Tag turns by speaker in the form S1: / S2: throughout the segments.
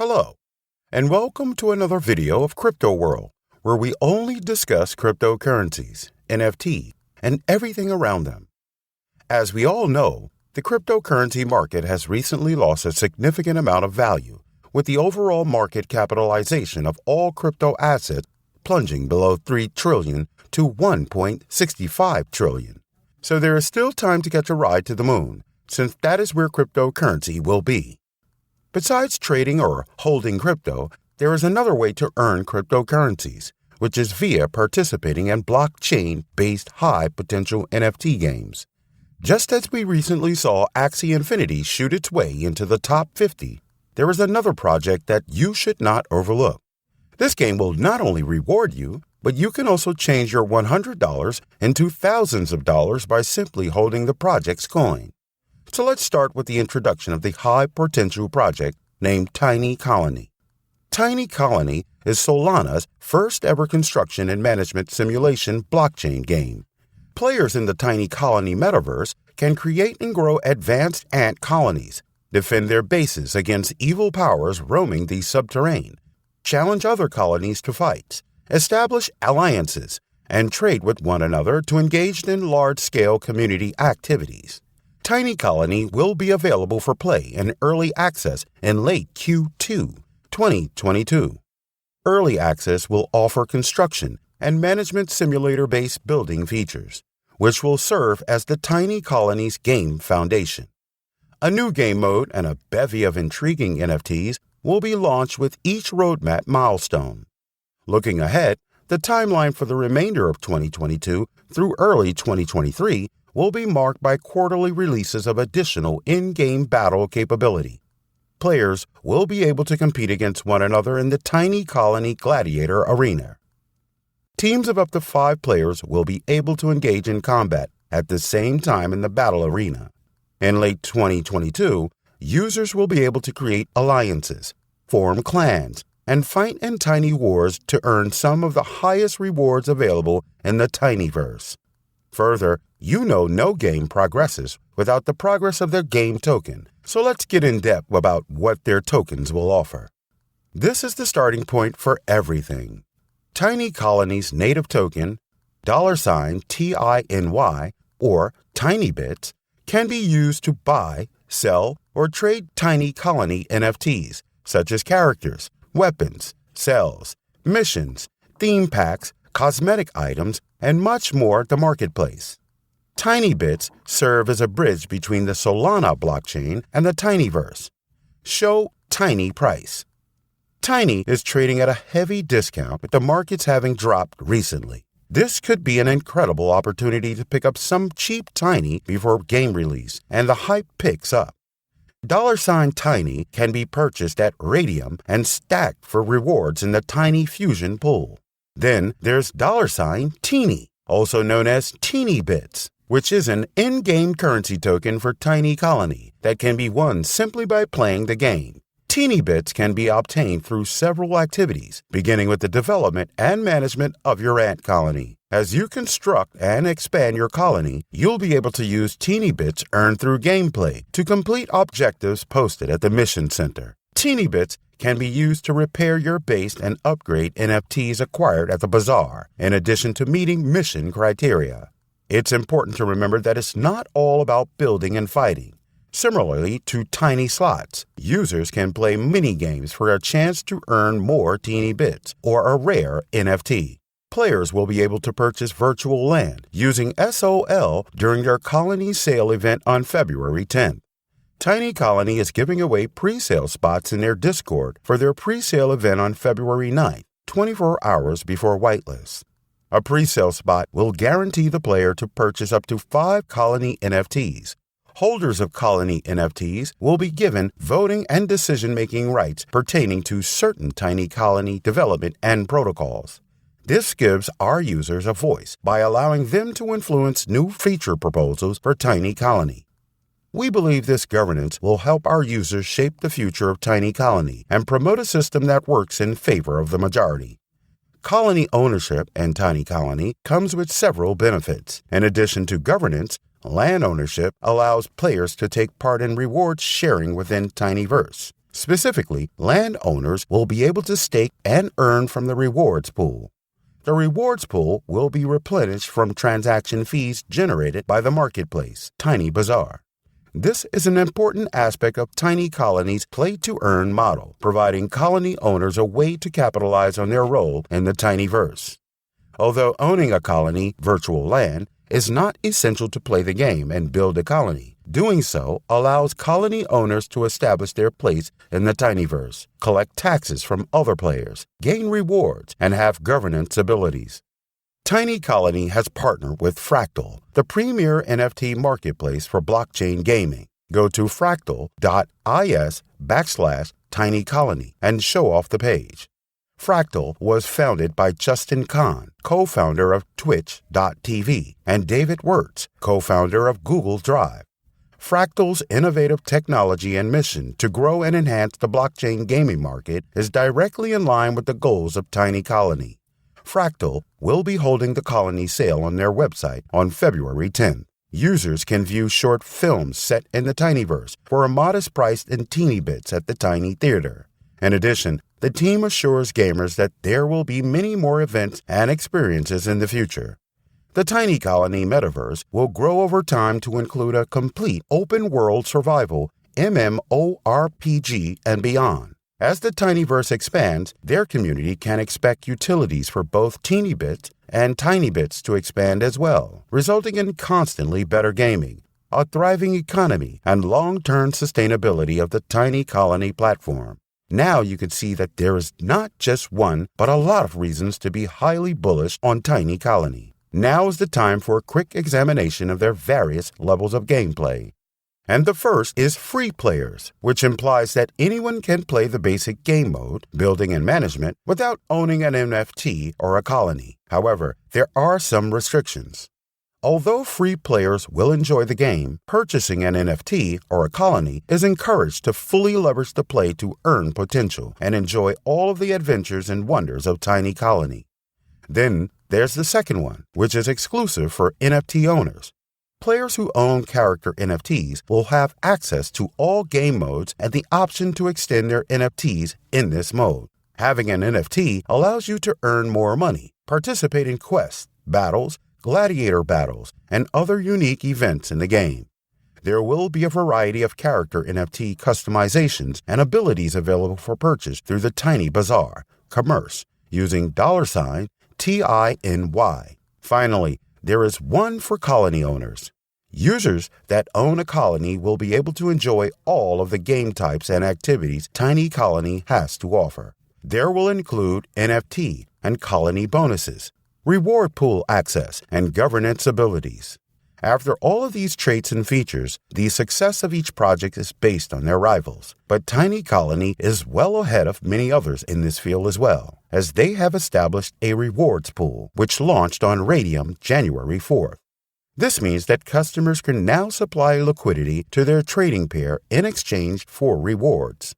S1: Hello, and welcome to another video of Crypto World, where we only discuss cryptocurrencies, NFT, and everything around them. As we all know, the cryptocurrency market has recently lost a significant amount of value, with the overall market capitalization of all crypto assets plunging below $3 trillion to $1.65 trillion. So there is still time to catch a ride to the moon, since that is where cryptocurrency will be. Besides trading or holding crypto, there is another way to earn cryptocurrencies, which is via participating in blockchain-based high-potential NFT games. Just as we recently saw Axie Infinity shoot its way into the top 50, there is another project that you should not overlook. This game will not only reward you, but you can also change your $100 into thousands of dollars by simply holding the project's coin. So let's start with the introduction of the high-potential project named Tiny Colony. Tiny Colony is Solana's first-ever construction and management simulation blockchain game. Players in the Tiny Colony metaverse can create and grow advanced ant colonies, defend their bases against evil powers roaming the subterranean, challenge other colonies to fights, establish alliances, and trade with one another to engage in large-scale community activities. Tiny Colony will be available for play in early access in late Q2 2022. Early access will offer construction and management simulator-based building features, which will serve as the Tiny Colony's game foundation. A new game mode and a bevy of intriguing NFTs will be launched with each roadmap milestone. Looking ahead, the timeline for the remainder of 2022 through early 2023 will be marked by quarterly releases of additional in-game battle capability. Players will be able to compete against one another in the Tiny Colony Gladiator Arena. Teams of up to 5 players will be able to engage in combat at the same time in the battle arena. In late 2022, users will be able to create alliances, form clans, and fight in tiny wars to earn some of the highest rewards available in the Tinyverse. Further, no game progresses without the progress of their game token, so let's get in depth about what their tokens will offer. This is the starting point for everything. Tiny Colony's native token, $TINY, or TinyBits, can be used to buy, sell, or trade Tiny Colony NFTs, such as characters, weapons, cells, missions, theme packs, cosmetic items, and much more at the marketplace. TinyBits serve as a bridge between the Solana blockchain and the Tinyverse. Show Tiny price. Tiny is trading at a heavy discount with the markets having dropped recently. This could be an incredible opportunity to pick up some cheap Tiny before game release and the hype picks up. $Tiny can be purchased at Radium and stacked for rewards in the Tiny Fusion pool. Then there's $Teeny, also known as TinyBits, which is an in-game currency token for Tiny Colony that can be won simply by playing the game. TinyBits can be obtained through several activities, beginning with the development and management of your ant colony. As you construct and expand your colony, you'll be able to use TinyBits earned through gameplay to complete objectives posted at the Mission Center. TinyBits can be used to repair your base and upgrade NFTs acquired at the bazaar, in addition to meeting mission criteria. It's important to remember that it's not all about building and fighting. Similarly to Tiny Slots, users can play mini-games for a chance to earn more TinyBits or a rare NFT. Players will be able to purchase virtual land using SOL during their colony sale event on February 10th. Tiny Colony is giving away pre-sale spots in their Discord for their pre-sale event on February 9th, 24 hours before whitelist. A pre-sale spot will guarantee the player to purchase up to 5 Colony NFTs. Holders of Colony NFTs will be given voting and decision-making rights pertaining to certain Tiny Colony development and protocols. This gives our users a voice by allowing them to influence new feature proposals for Tiny Colony. We believe this governance will help our users shape the future of Tiny Colony and promote a system that works in favor of the majority. Colony ownership in Tiny Colony comes with several benefits. In addition to governance, land ownership allows players to take part in rewards sharing within Tinyverse. Specifically, landowners will be able to stake and earn from the rewards pool. The rewards pool will be replenished from transaction fees generated by the marketplace, Tiny Bazaar. This is an important aspect of Tiny Colony's play-to-earn model, providing colony owners a way to capitalize on their role in the Tinyverse. Although owning a colony, virtual land, is not essential to play the game and build a colony, doing so allows colony owners to establish their place in the Tinyverse, collect taxes from other players, gain rewards, and have governance abilities. Tiny Colony has partnered with Fractal, the premier NFT marketplace for blockchain gaming. Go to fractal.is/tinycolony and show off the page. Fractal was founded by Justin Kahn, co-founder of Twitch.tv, and David Wirtz, co-founder of Google Drive. Fractal's innovative technology and mission to grow and enhance the blockchain gaming market is directly in line with the goals of Tiny Colony. Fractal will be holding the colony sale on their website on February 10th. Users can view short films set in the Tinyverse for a modest price in teeny bits at the Tiny Theater. In addition, the team assures gamers that there will be many more events and experiences in the future. The Tiny Colony Metaverse will grow over time to include a complete open-world survival MMORPG and beyond. As the Tinyverse expands, their community can expect utilities for both teeny bits and tiny bits to expand as well, resulting in constantly better gaming, a thriving economy, and long-term sustainability of the Tiny Colony platform. Now you can see that there is not just one, but a lot of reasons to be highly bullish on Tiny Colony. Now is the time for a quick examination of their various levels of gameplay. And the first is free players, which implies that anyone can play the basic game mode, building and management, without owning an NFT or a colony. However, there are some restrictions. Although free players will enjoy the game, purchasing an NFT or a colony is encouraged to fully leverage the play to earn potential and enjoy all of the adventures and wonders of Tiny Colony. Then there's the second one, which is exclusive for NFT owners. Players who own character NFTs will have access to all game modes and the option to extend their NFTs in this mode. Having an NFT allows you to earn more money, participate in quests, battles, gladiator battles, and other unique events in the game. There will be a variety of character NFT customizations and abilities available for purchase through the Tiny Bazaar, commerce, using $TINY. Finally, there is one for colony owners. Users that own a colony will be able to enjoy all of the game types and activities Tiny Colony has to offer. There will include NFT and colony bonuses, reward pool access, and governance abilities. After all of these traits and features, the success of each project is based on their rivals. But Tiny Colony is well ahead of many others in this field as well, as they have established a rewards pool, which launched on Radium January 4th. This means that customers can now supply liquidity to their trading pair in exchange for rewards.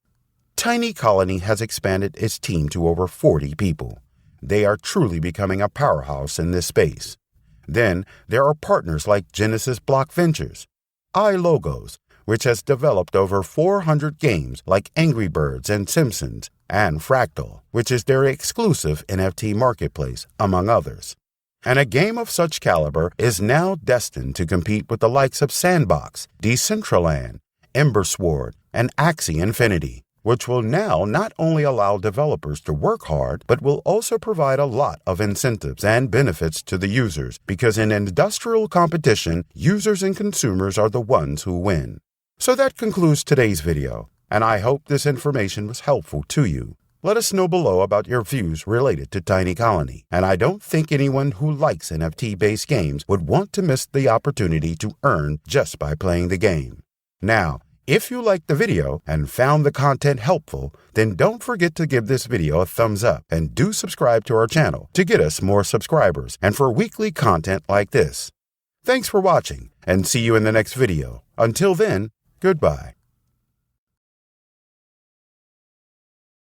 S1: Tiny Colony has expanded its team to over 40 people. They are truly becoming a powerhouse in this space. Then there are partners like Genesis Block Ventures, iLogos, which has developed over 400 games like Angry Birds and Simpsons, and Fractal, which is their exclusive NFT marketplace, among others. And a game of such caliber is now destined to compete with the likes of Sandbox, Decentraland, Embersword, and Axie Infinity, which will now not only allow developers to work hard, but will also provide a lot of incentives and benefits to the users, because in industrial competition, users and consumers are the ones who win. So that concludes today's video, and I hope this information was helpful to you. Let us know below about your views related to Tiny Colony, and I don't think anyone who likes NFT-based games would want to miss the opportunity to earn just by playing the game. Now, if you liked the video and found the content helpful, then don't forget to give this video a thumbs up and do subscribe to our channel to get us more subscribers and for weekly content like this. Thanks for watching and see you in the next video. Until then, goodbye.